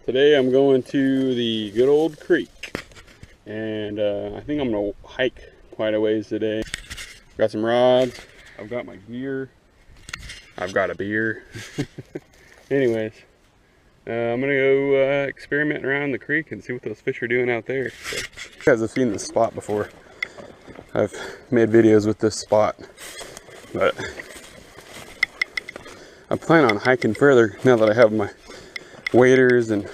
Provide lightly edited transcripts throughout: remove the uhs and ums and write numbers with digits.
Today I'm going to the good old creek, and I think I'm gonna hike quite a ways today. Got some rods, I've got my gear, I've got a beer. Anyways, I'm gonna go experimenting around the creek and see what those fish are doing out there. So, you guys have seen this spot before. I've made videos with this spot, but I plan on hiking further now that I have my waders, and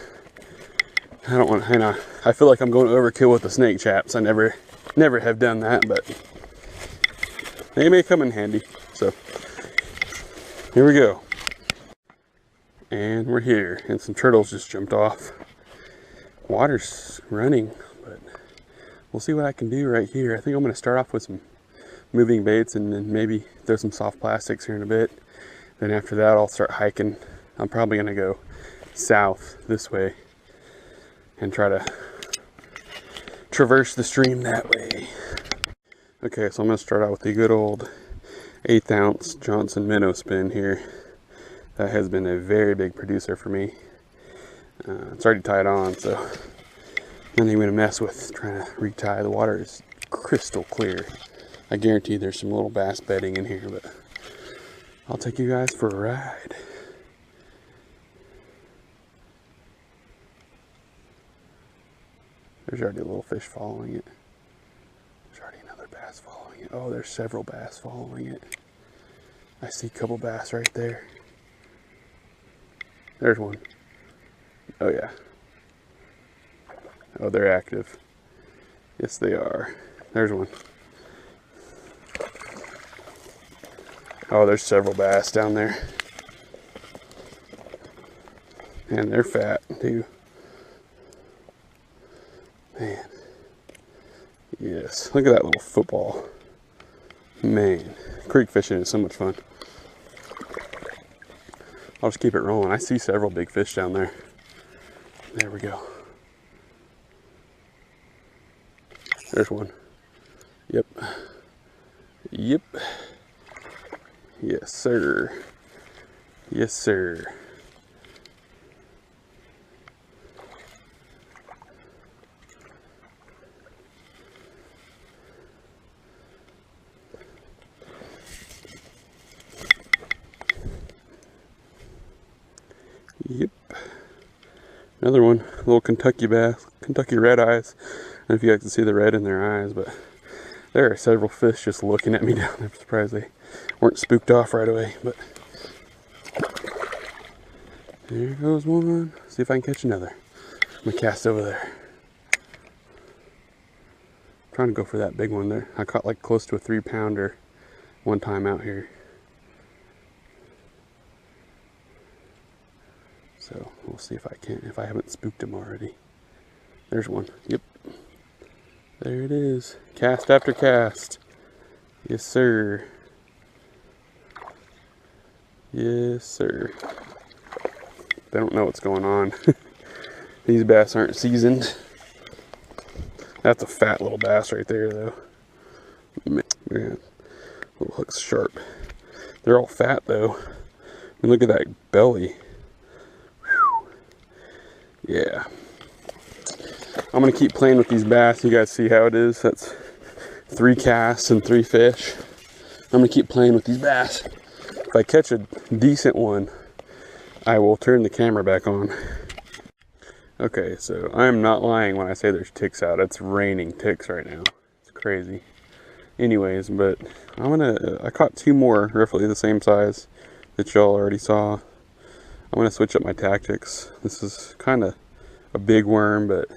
I don't want to, I feel like I'm going overkill with the snake chaps. I never have done that, but they may come in handy. So here we go. And we're here, and some turtles just jumped off. Water's running, but we'll see what I can do right here. I think I'm going to start off with some moving baits and then maybe throw some soft plastics here in a bit. Then after that, I'll start hiking. I'm probably going to go south this way and try to traverse the stream that way. Okay, so I'm going to start out with the good old 1/8 ounce Johnson minnow spin here. That has been a very big producer for me. It's already tied on, so nothing I'm going to mess with trying to retie. The water is crystal clear. I guarantee there's some little bass bedding in here, but I'll take you guys for a ride. There's already a little fish following it. There's already another bass following it. Oh, there's several bass following it. I see a couple bass right there. There's one. Oh yeah. Oh, they're active. Yes, they are. There's one. Oh, there's several bass down there. And they're fat too. Man. Yes, look at that little football. Man, creek fishing is so much fun. I'll just keep it rolling. I see several big fish down there. There we go. There's one. Yep. Yep. Yes, sir. Yes, sir. Yep. Another one, a little Kentucky bass, Kentucky red eyes. I don't know if you guys can see the red in their eyes, but there are several fish just looking at me down there. I'm surprised they weren't spooked off right away, but there goes one. See if I can catch another. I'm gonna cast over there. I'm trying to go for that big one there. I caught like close to a 3-pounder one time out here. So we'll see if I can, if I haven't spooked him already. There's one. Yep. There it is. Cast after cast. Yes, sir. Yes, sir. They don't know what's going on. These bass aren't seasoned. That's a fat little bass right there, though. Man, little hook's sharp. They're all fat, though. I mean, look at that belly. Yeah. I'm gonna keep playing with these bass. You guys see how it is? That's 3 casts and 3 fish. I'm gonna keep playing with these bass. If I catch a decent one, I will turn the camera back on. Okay, so I am not lying when I say there's ticks out. It's raining ticks right now. It's crazy. Anyways, but I caught 2 more roughly the same size that y'all already saw. I'm gonna switch up my tactics. This is kind of a big worm, but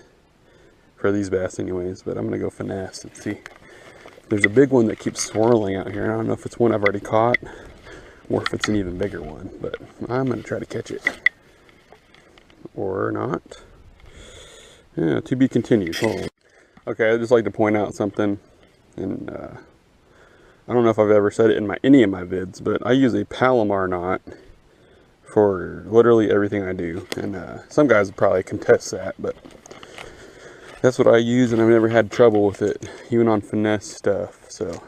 for these bass anyways, but I'm gonna go finesse and see. There's a big one that keeps swirling out here. I don't know if it's one I've already caught or if it's an even bigger one, but I'm gonna try to catch it. Or not. Yeah, to be continued. Hold on. Okay, I'd just like to point out something, and I don't know if I've ever said it in any of my vids, but I use a Palomar knot for literally everything I do, and some guys would probably contest that, but that's what I use, and I've never had trouble with it, even on finesse stuff. So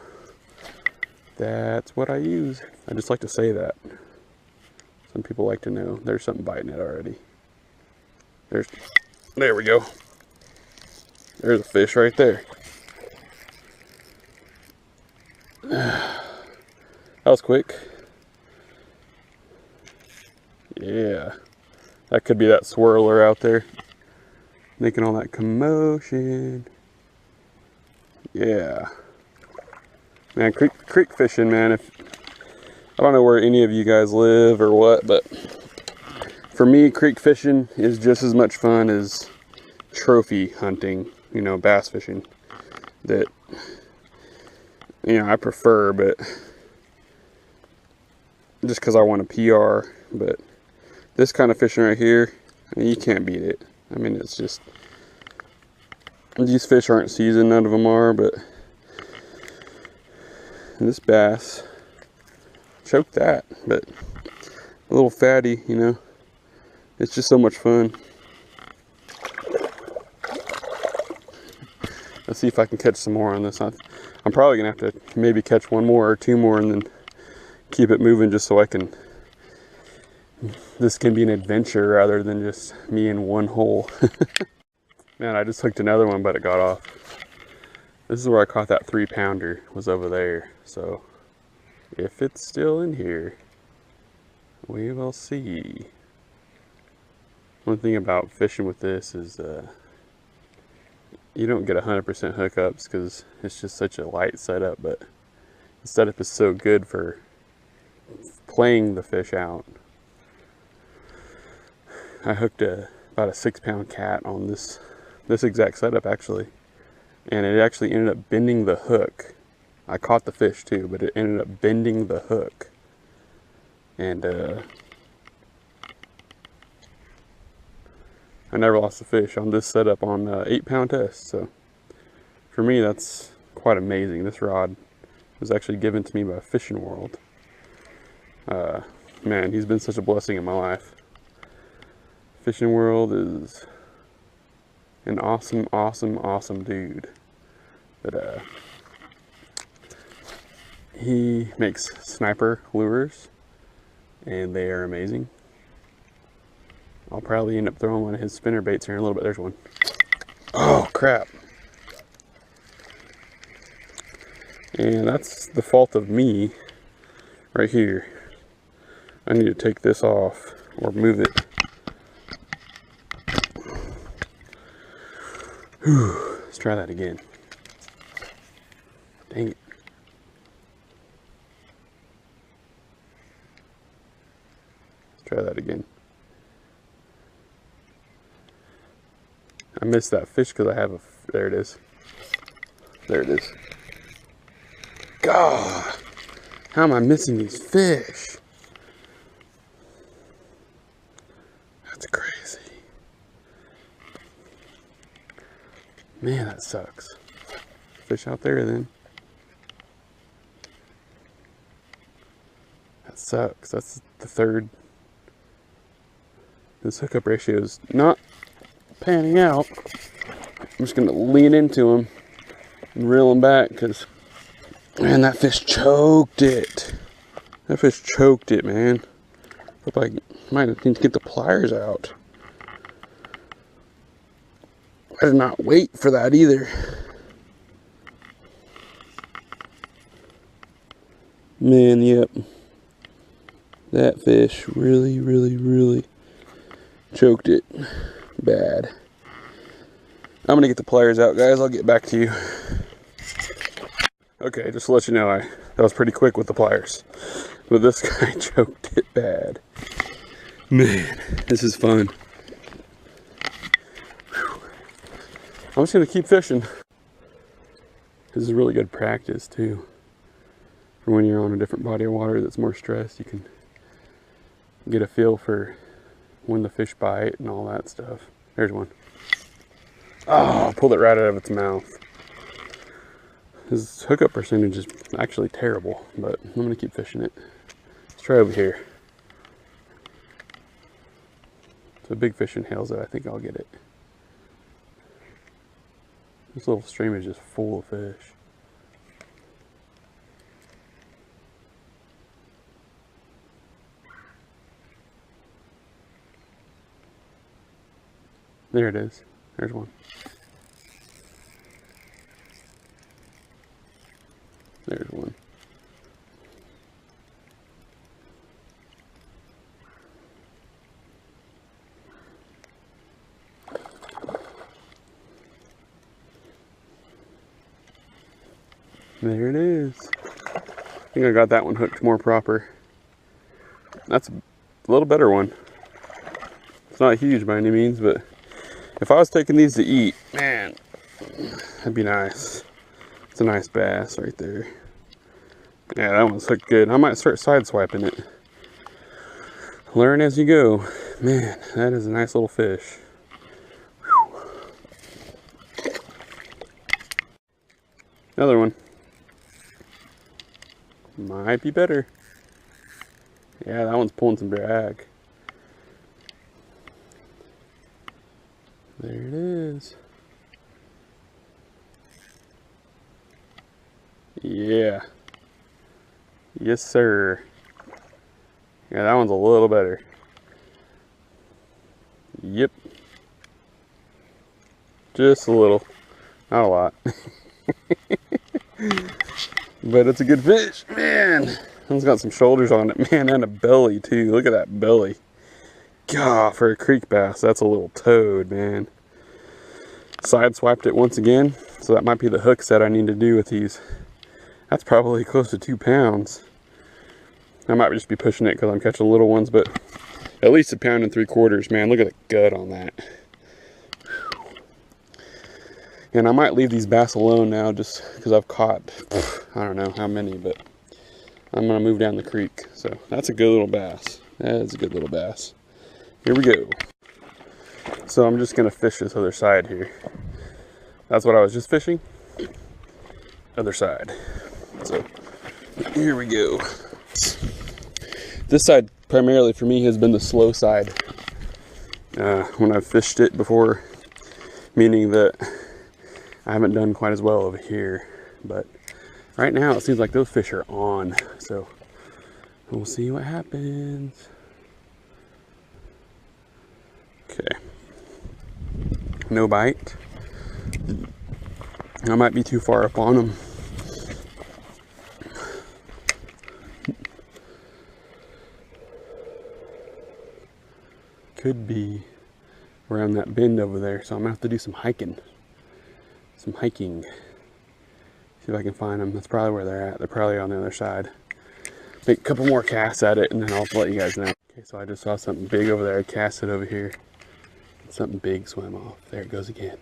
that's what I use. I just like to say that. Some people like to know there's something biting it already. There we go. There's a fish right there. That was quick. Yeah. That could be that swirler out there making all that commotion. Yeah. Man, creek fishing, man. I don't know where any of you guys live or what, but for me, creek fishing is just as much fun as trophy hunting, you know, bass fishing. That, you know, I prefer, but just because I want a PR. But this kind of fishing right here, I mean, you can't beat it. I mean, it's just, these fish aren't seasoned, none of them are, but this bass choked that. But a little fatty, you know, it's just so much fun. Let's see if I can catch some more on this. I'm probably gonna have to maybe catch one more or two more and then keep it moving, just so I can, this can be an adventure rather than just me in one hole. Man, I just hooked another one, but it got off. This is where I caught that 3-pounder, was over there. So if it's still in here, we will see. One thing about fishing with this is you don't get 100% hookups because it's just such a light setup, but the setup is so good for playing the fish out. I hooked about a 6-pound cat on this exact setup actually, and it actually ended up bending the hook. I caught the fish too, but it ended up bending the hook, and I never lost a fish on this setup on 8-pound test. So for me, that's quite amazing. This rod was actually given to me by Fishing World. Man, he's been such a blessing in my life. Fishing World is an awesome, awesome, awesome dude. But he makes sniper lures, and they are amazing. I'll probably end up throwing one of his spinner baits here in a little bit. There's one. Oh, crap. And that's the fault of me right here. I need to take this off or move it. Whew. Let's try that again. Dang it. Let's try that again. I missed that fish because I have a, there it is. There it is. God, how am I missing these fish? That's crazy. Man, that sucks. Fish out there then. That sucks. That's the third. This hookup ratio is not panning out. I'm just gonna lean into him and reel him back because, man, that fish choked it. That fish choked it, man. Hope I might need to get the pliers out. I did not wait for that either. Man, yep. That fish really, really, really choked it bad. I'm gonna get the pliers out, guys. I'll get back to you. Okay, just to let you know, that was pretty quick with the pliers. But this guy choked it bad. Man, this is fun. Whew. I'm just gonna keep fishing. This is really good practice too. For when you're on a different body of water that's more stressed, you can get a feel for when the fish bite and all that stuff. There's one. Oh, pulled it right out of its mouth. His hookup percentage is actually terrible, but I'm gonna keep fishing it. Let's try over here. It's a big fish inhales it. I think I'll get it. This little stream is just full of fish. There it is. There's one. There's one. There it is. I think I got that one hooked more proper. That's a little better one. It's not huge by any means, but if I was taking these to eat, man, that'd be nice. It's a nice bass right there. Yeah, that one's hooked good. I might start side swiping it. Learn as you go. Man, that is a nice little fish. Whew. Another one. Might be better. Yeah, that one's pulling some drag. There it is. Yeah. Yes, sir. Yeah, that one's a little better. Yep. Just a little. Not a lot. But it's a good fish. Man, it's got some shoulders on it. Man, and a belly too. Look at that belly. God, for a creek bass, that's a little toad, man. Side swiped it once again. So that might be the hook set I need to do with these. That's probably close to 2 pounds. I might just be pushing it because I'm catching little ones, but at least 1 3/4 pounds, man. Look at the gut on that. And I might leave these bass alone now just because I've caught, I don't know how many, but I'm going to move down the creek. So that's a good little bass. That is a good little bass. Here we go. So I'm just going to fish this other side here. That's what I was just fishing. Other side. So here we go. This side primarily for me has been the slow side when I've fished it before, meaning that I haven't done quite as well over here, but right now it seems like those fish are on, so we'll see what happens. Okay, no bite. I might be too far up on them. Could be around that bend over there, so I'm gonna have to do some hiking. See if I can find them. That's probably where they're at. They're probably on the other side. Make a couple more casts at it and then I'll let you guys know. Okay, so I just saw something big over there. I cast it over here. Something big swam off. There it goes again.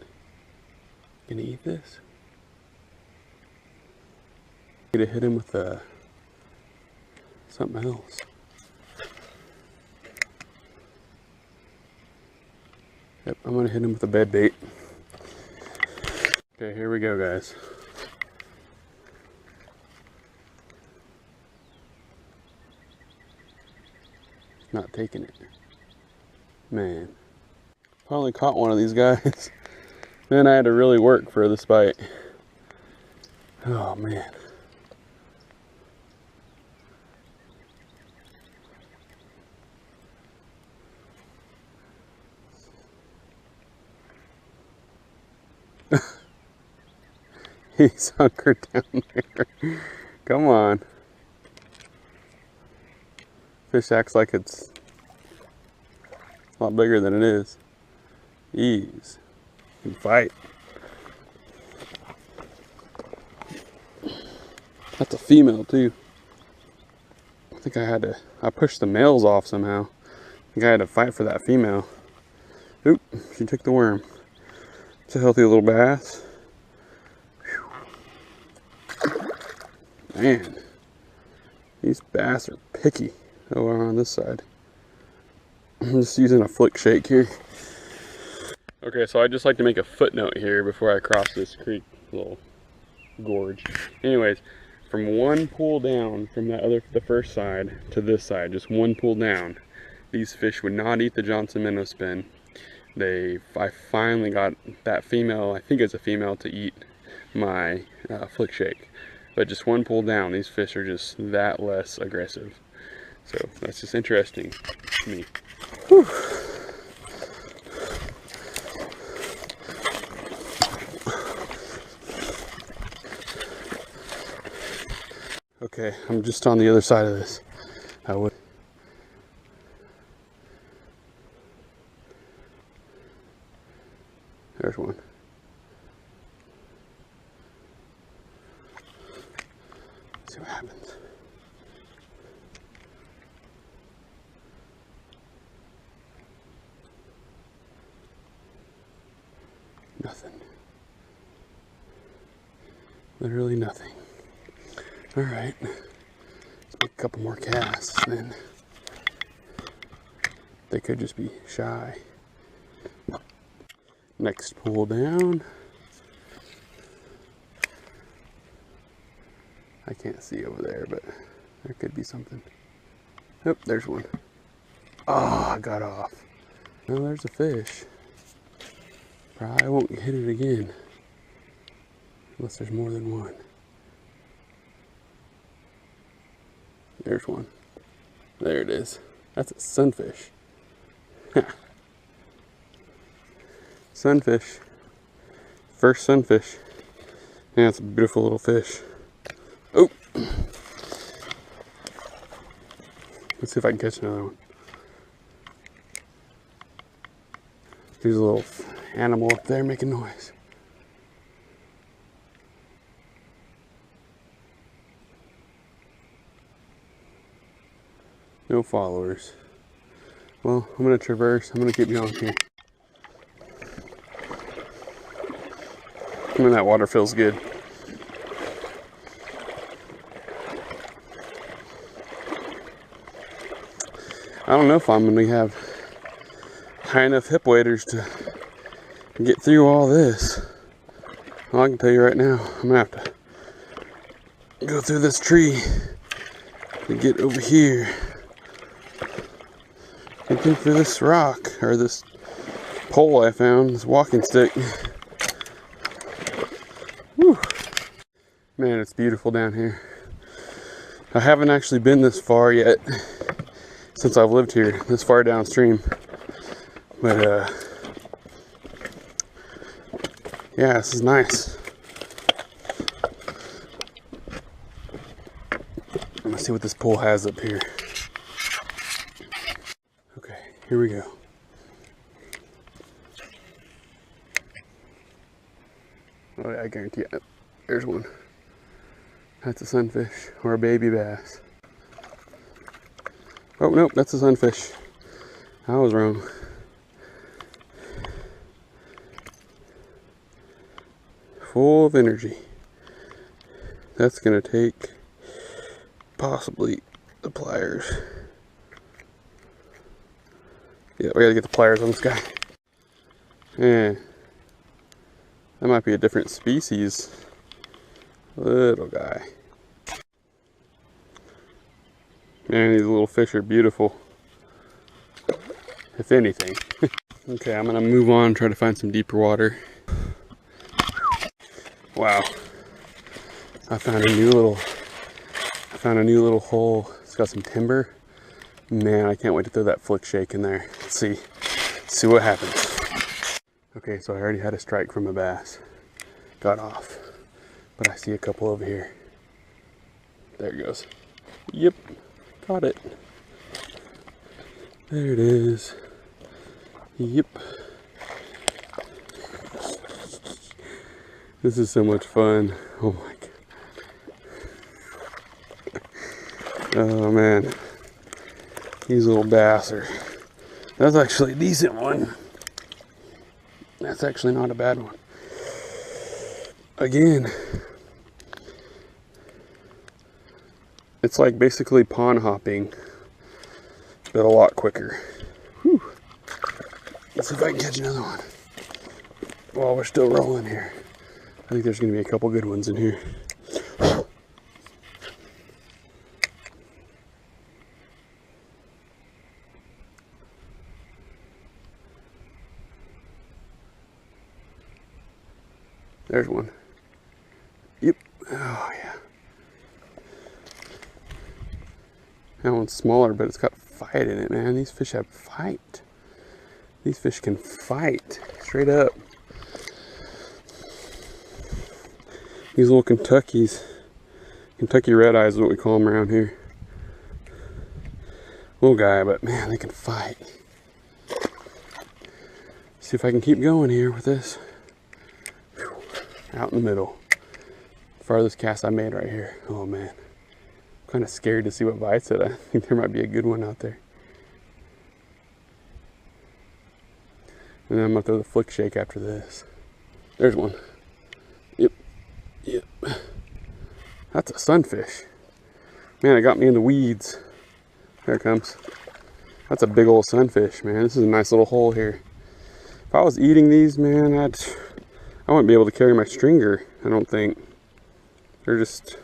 Gonna eat this? Gonna hit him with something else. Yep, I'm gonna hit him with a bed bait. Okay, here we go, guys. Not taking it. Man. Finally caught one of these guys. Man, I had to really work for this bite. Oh, man. He's hunkered down there. Come on. Fish acts like it's a lot bigger than it is. Ease. You can fight. That's a female too. I think I pushed the males off somehow. I think I had to fight for that female. Oop, she took the worm. It's a healthy little bass. Man, these bass are picky over on this side. I'm just using a flick shake here. Okay, so I just like to make a footnote here before I cross this creek, little gorge. Anyways, from one pull down from the first side to this side, just one pull down, these fish would not eat the Johnson minnow spin. I finally got that female, I think it's a female, to eat my flick shake. But just one pull down, these fish are just that less aggressive. So that's just interesting to me. Whew. Okay, I'm just on the other side of this. I would. There's one. Let's see what happens. Nothing. Literally nothing. All right. Let's make a couple more casts, then they could just be shy. Next pull down. I can't see over there, but there could be something. Oh, there's one. Oh, I got off. Oh, there's a fish. Probably won't hit it again. Unless there's more than one. There's one. There it is. That's a sunfish. Sunfish. First sunfish. Yeah, it's a beautiful little fish. Oh! Let's see if I can catch another one. There's a little animal up there making noise. No followers. Well, I'm gonna traverse. I'm gonna keep going here. I mean, that water feels good. I don't know if I'm gonna have high enough hip waders to get through all this. Well, I can tell you right now, I'm gonna have to go through this tree and get over here. Looking for this rock, or this pole I found, this walking stick. Whew. Man, it's beautiful down here. I haven't actually been this far yet since I've lived here, this far downstream. But yeah, this is nice. I'm gonna see what this pole has up here. Okay, here we go. Oh yeah, I guarantee it. There's one. That's a sunfish or a baby bass. Oh nope, that's a sunfish. I was wrong. Full of energy. That's gonna take possibly the pliers. Yeah, we gotta get the pliers on this guy. Yeah. That might be a different species. Little guy. Man, these little fish are beautiful. If anything. Okay, I'm gonna move on, try to find some deeper water. Wow. I found a new little hole. It's got some timber. Man, I can't wait to throw that flick shake in there. Let's see what happens. Okay, so I already had a strike from a bass. Got off. But I see a couple over here. There it goes. Yep, got it. There it is. Yep. This is so much fun. Oh my god. Oh man. These little bass are... That's actually a decent one. That's actually not a bad one. Again, it's like basically pond hopping, but a lot quicker. Whew. Let's see if I can catch another one while we're still rolling here. I think there's going to be a couple good ones in here. There's one. Yep. Oh, yeah. That one's smaller, but it's got fight in it, man. These fish have fight. These fish can fight. Straight up. These little Kentuckies Kentucky red eyes is what we call them around here. Little guy, but man, they can fight. See if I can keep going here with this. Whew. Out in the middle. Farthest cast I made right here. Oh man. I'm kind of scared to see what bites it. I think there might be a good one out there. And then I'm gonna throw the flick shake after this. There's one. Yep. Yep. That's a sunfish. Man, it got me in the weeds. There it comes. That's a big old sunfish, man. This is a nice little hole here. If I was eating these, man, I wouldn't be able to carry my stringer, I don't think. They're just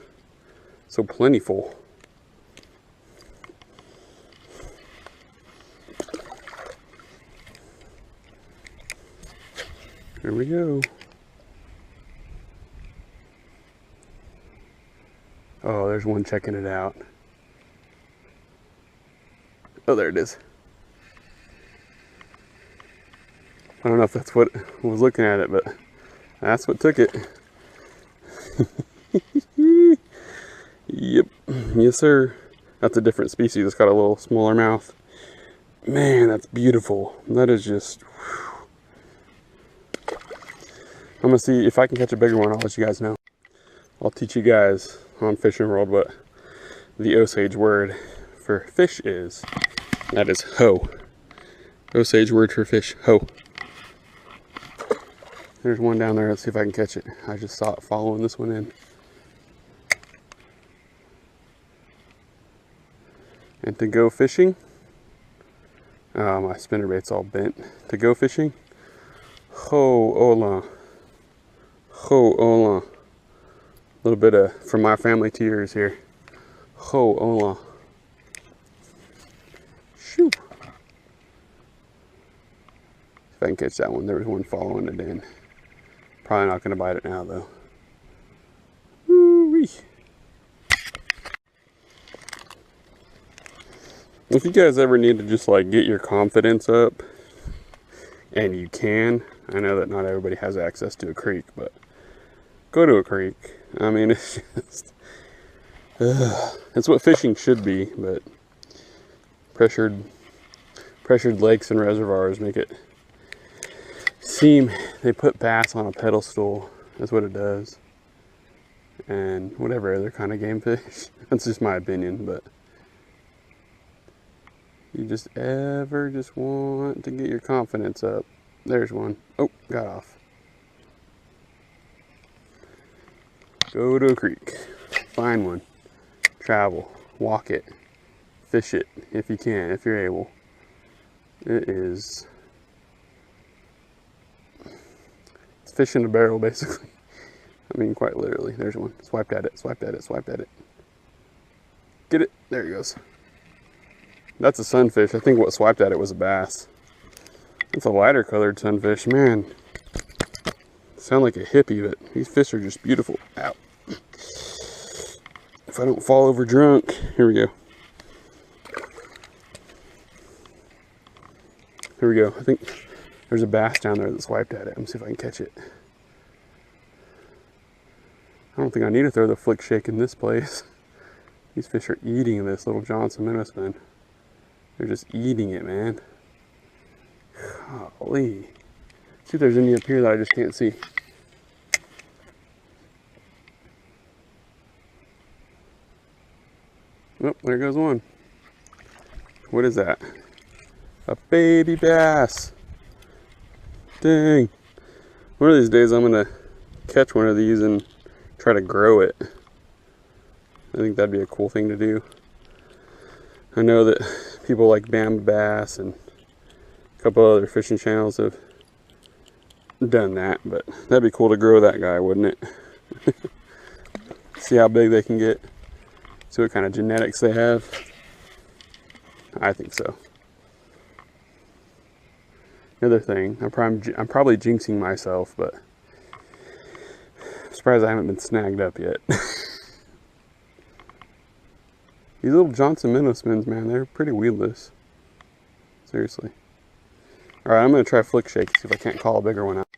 so plentiful. There we go. Oh, there's one checking it out. Oh, there it is. I don't know if that's what was looking at it, but that's what took it. Yep. Yes, sir. That's a different species. It's got a little smaller mouth. Man, that's beautiful. That is just... whew. I'm going to see if I can catch a bigger one. I'll let you guys know. I'll teach you guys on Fishing World what the Osage word for fish is. That is ho. Osage word for fish, ho. There's one down there. Let's see if I can catch it. I just saw it following this one in. And to go fishing, my spinnerbait's all bent. To go fishing, ho ola. Ho ola. A little bit of from my family to yours here. Ho ola. Shoot. If I can catch that one. There was one following it in. Probably not going to bite it now though. Woo-wee. If you guys ever need to just like get your confidence up, and you can, I know that not everybody has access to a creek, but go to a creek. I mean, it's just, it's what fishing should be, but pressured lakes and reservoirs make it seem they put bass on a pedestal. That's what it does. And whatever other kind of game fish. That's just my opinion, but you just want to get your confidence up. There's one. Oh, got off. Go to a creek. Find one. Travel. Walk it. Fish it if you can, if you're able. It's fish in a barrel, basically. I mean, quite literally. There's one. Swiped at it, swiped at it, swiped at it. Get it. There he goes. That's a sunfish. I think what swiped at it was a bass. It's a lighter colored sunfish. Man, sound like a hippie, but these fish are just beautiful. Ow. If I don't fall over drunk. Here we go. Here we go. I think there's a bass down there that swiped at it. Let me see if I can catch it. I don't think I need to throw the flick shake in this place. These fish are eating this little Johnson minnow spoon. They're just eating it, man. Golly. See if there's any up here that I just can't see. Oh, there goes one. What is that? A baby bass. Dang. One of these days I'm gonna catch one of these and try to grow it. I think that'd be a cool thing to do. I know that people like Bamba Bass and a couple other fishing channels have done that, but that'd be cool to grow that guy, wouldn't it? See how big they can get. See what kind of genetics they have. I think so. The other thing, I'm probably jinxing myself, but I'm surprised I haven't been snagged up yet. These little Johnson minnow spoons, man, they're pretty weedless. Seriously. Alright, I'm going to try flick shake, see if I can't call a bigger one out.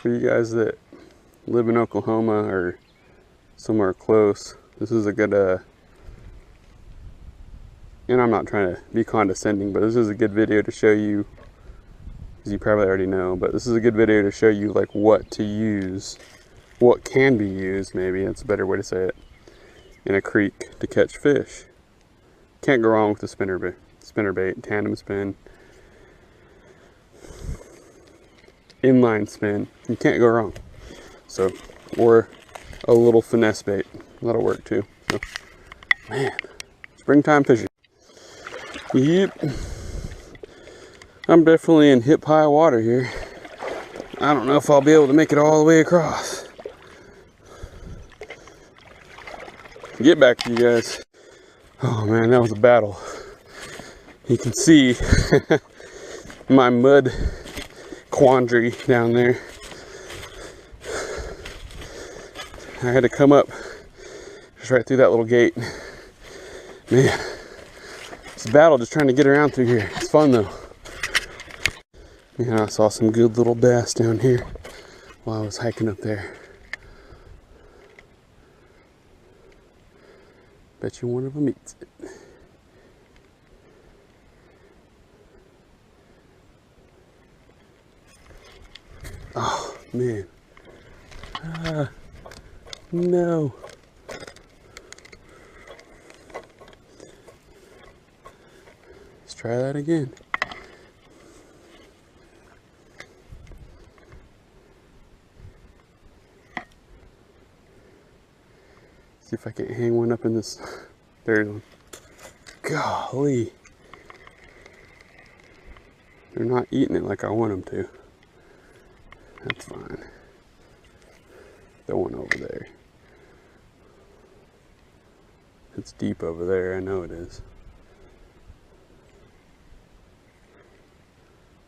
For you guys that live in Oklahoma or somewhere close, this is a good, and I'm not trying to be condescending, but this is a good video to show you, as you probably already know, but this is a good video to show you like what to use, what can be used, maybe that's a better way to say it, in a creek to catch fish. Can't go wrong with the spinner bait, tandem spin, inline spin. You can't go wrong. So, or a little finesse bait, that'll work too. So, man, springtime fishing. Yep, I'm definitely in hip high water here. I don't know if I'll be able to make it all the way across. Get back to you guys. Oh man, that was a battle. You can see my mud quandary down there. I had to come up just right through that little gate. Man, it's a battle just trying to get around through here. It's fun though. Man, I saw some good little bass down here while I was hiking up there. Bet you one of them eats it. Oh, man. No. Let's try that again. See if I can't hang one up in this. There's one. Golly. They're not eating it like I want them to. That's fine. The one over there. It's deep over there, I know it is.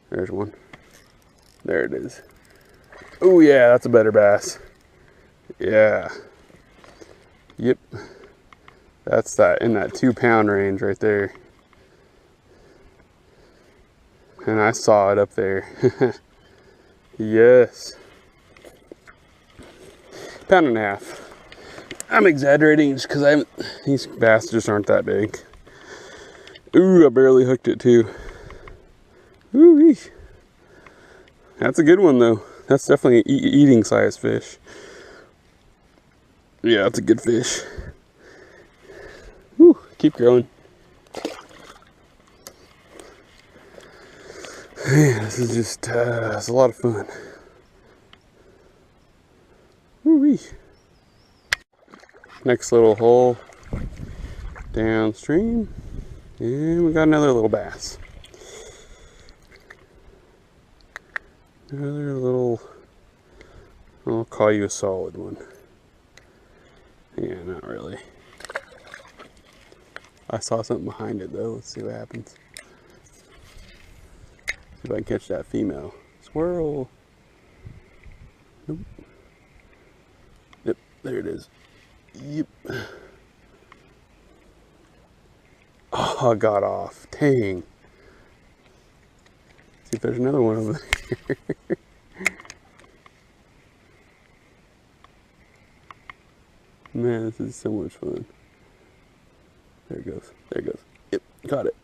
There's one. There it is. Oh yeah, that's a better bass. Yeah. Yep. That's that in that 2 pound range right there. And I saw it up there. Yes. 1.5 pounds. I'm exaggerating just because these bass just aren't that big. Ooh, I barely hooked it too. Ooh-wee. That's a good one though. That's definitely an eating size fish. Yeah, that's a good fish. Whew, keep growing. Man, this is just, it's a lot of fun. Woo-wee. Next little hole downstream. And we got another little bass. Another little, I'll call you a solid one. Yeah, not really. I saw something behind it though. Let's see what happens. See if I can catch that female. Swirl. Nope. Yep, there it is. Yep. Oh, I got off. Dang. See if there's another one over there. Man, this is so much fun. There it goes. There it goes. Yep, caught it.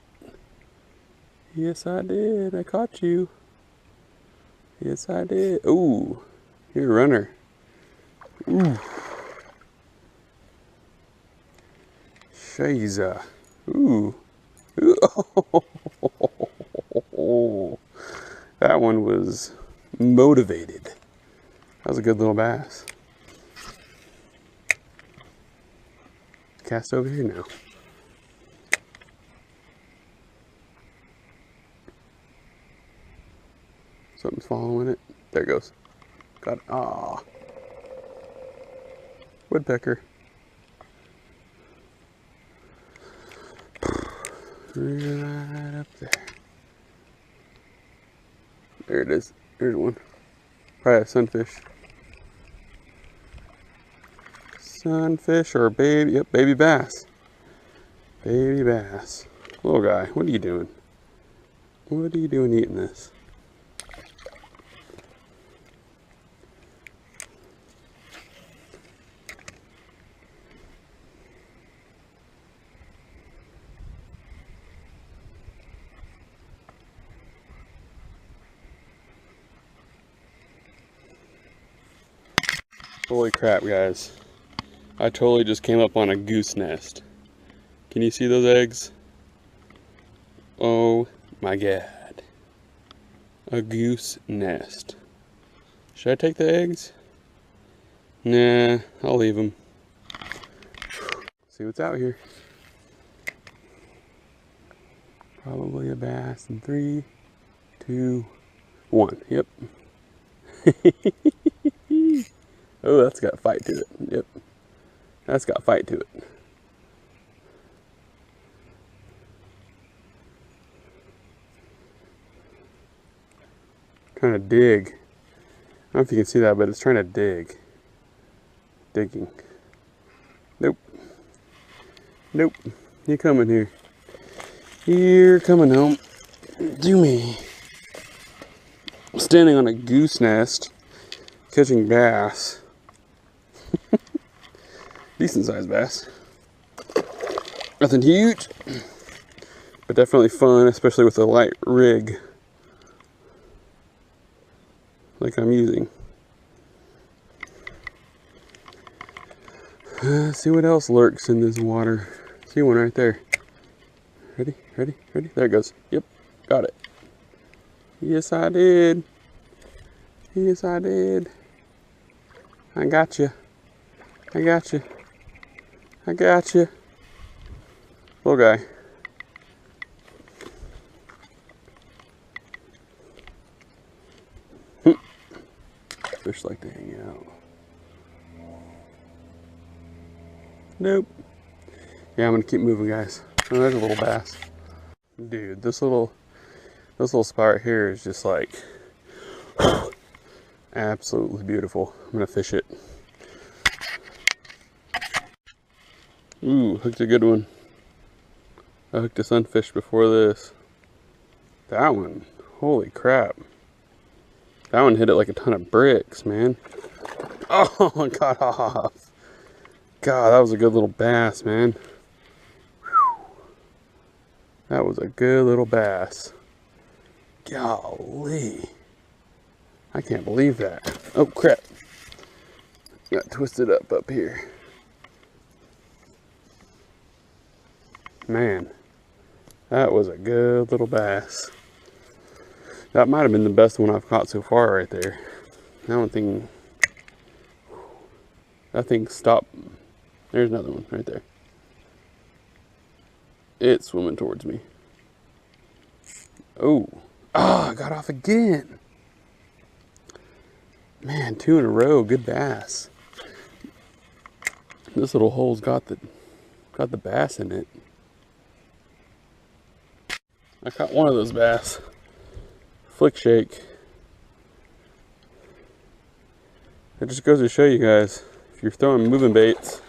Yes, I did. I caught you. Yes, I did. Ooh, you're a runner. Ooh. Shaza. Ooh. Ooh. Oh. That one was motivated. That was a good little bass. Cast over here now. Something's following it. There it goes. Got it. Ah. Woodpecker. Right up there. There it is. There's one. Probably a sunfish. Sunfish or baby, yep, baby bass. Baby bass. Little guy, what are you doing? What are you doing eating this? Holy crap, guys. I totally just came up on a goose nest. Can you see those eggs? Oh my god. A goose nest. Should I take the eggs? Nah, I'll leave them. See what's out here. Probably a bass in 3, 2, 1. Yep. Oh, that's got fight to it. Yep. That's got fight to it. Trying to dig. I don't know if you can see that, but it's trying to dig. Digging. Nope. Nope. You're coming here. You're coming home. Do me. I'm standing on a goose nest, catching bass. Decent sized bass. Nothing huge, but definitely fun, especially with a light rig like I'm using. See what else lurks in this water. See one right there. Ready, ready, ready? There it goes. Yep, got it. Yes, I did. Yes, I did. I got you. I got you. I got you. Little guy. Fish like to hang out. Nope. Yeah, I'm gonna keep moving, guys. Oh, there's a little bass. Dude, this little spot right here is just like absolutely beautiful. I'm gonna fish it. Ooh, hooked a good one. I hooked a sunfish before this. That one, holy crap. That one hit it like a ton of bricks, man. Oh, it got off. God, that was a good little bass, man. Whew. That was a good little bass. Golly. I can't believe that. Oh, crap. Got twisted up here. Man, that was a good little bass. That might have been the best one I've caught so far right there. That thing stopped. There's another one right there. It's swimming towards me. Oh, I got off again. Man, 2 in a row, good bass. This little hole's got the bass in it. I caught one of those bass. Flick shake. It just goes to show you guys, if you're throwing moving baits,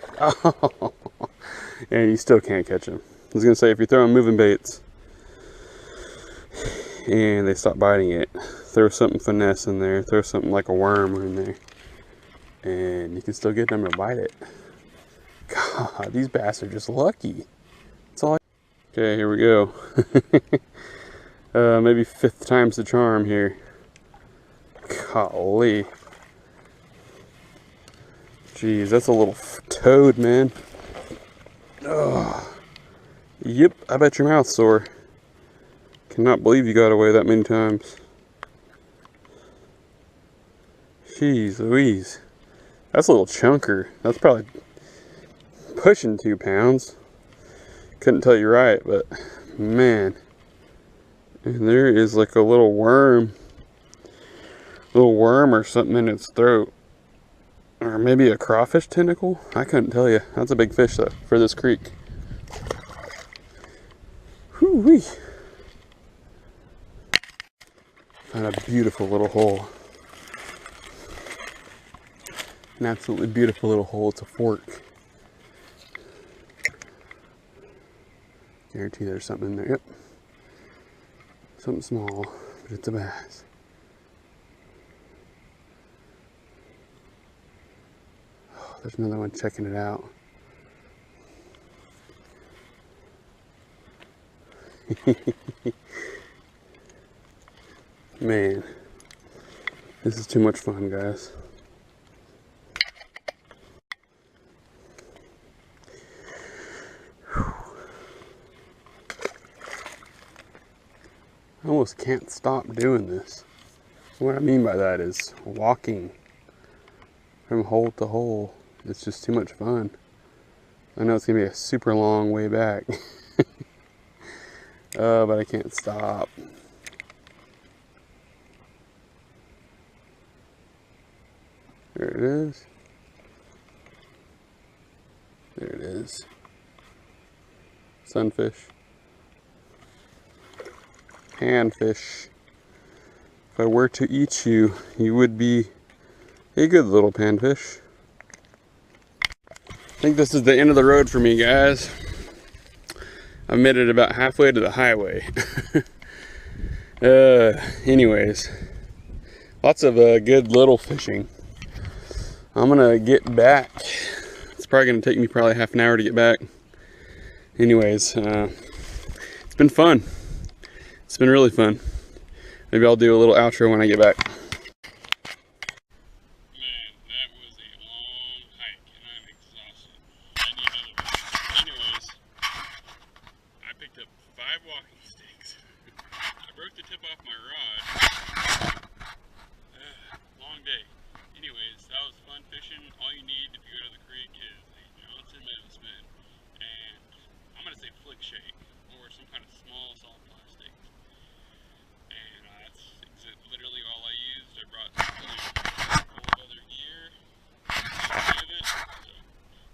and you still can't catch them. I was gonna say, if you're throwing moving baits and they stop biting it, throw something finesse in there, throw something like a worm in there, and you can still get them to bite it. God, these bass are just lucky. That's all. Okay, here we go. Maybe 5th time's the charm here. Golly. Jeez, that's a little toad, man. Oh. Yep, I bet your mouth's sore. Cannot believe you got away that many times. Jeez Louise. That's a little chunker. That's probably pushing 2 pounds. Couldn't tell you right, but man. And there is like a little worm or something in its throat. Or maybe a crawfish tentacle? I couldn't tell you. That's a big fish though, for this creek. Whoo-wee. Found a beautiful little hole. An absolutely beautiful little hole. It's a fork. Guarantee there's something in there. Yep. Something small, but it's a bass. Oh, there's another one checking it out. Man, this is too much fun, guys. I almost can't stop doing this. What I mean by that is walking from hole to hole. It's just too much fun. I know it's gonna be a super long way back. But I can't stop. There it is. There it is. Sunfish. Panfish. If I were to eat you, you would be a good little panfish. I think this is the end of the road for me, guys. I've made it about halfway to the highway. Anyways, lots of good little fishing. I'm gonna get back. It's probably gonna take me probably half an hour to get back. Anyways, it's been fun. It's been really fun. Maybe I'll do a little outro when I get back. Man, that was a long hike and I'm exhausted. I need another one. Anyways, I picked up 5 walking sticks. I broke the tip off my rod. Long day. Anyways, that was fun fishing. All you need if you go to the creek is a Johnson minnow spoon and I'm gonna say flick shake or some kind of small soft plastic. And that's literally all I used. I brought full of other gear of it. So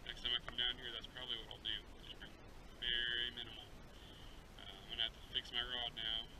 next time I come down here, that's probably what I'll do. Just bring very minimal. I'm gonna have to fix my rod now.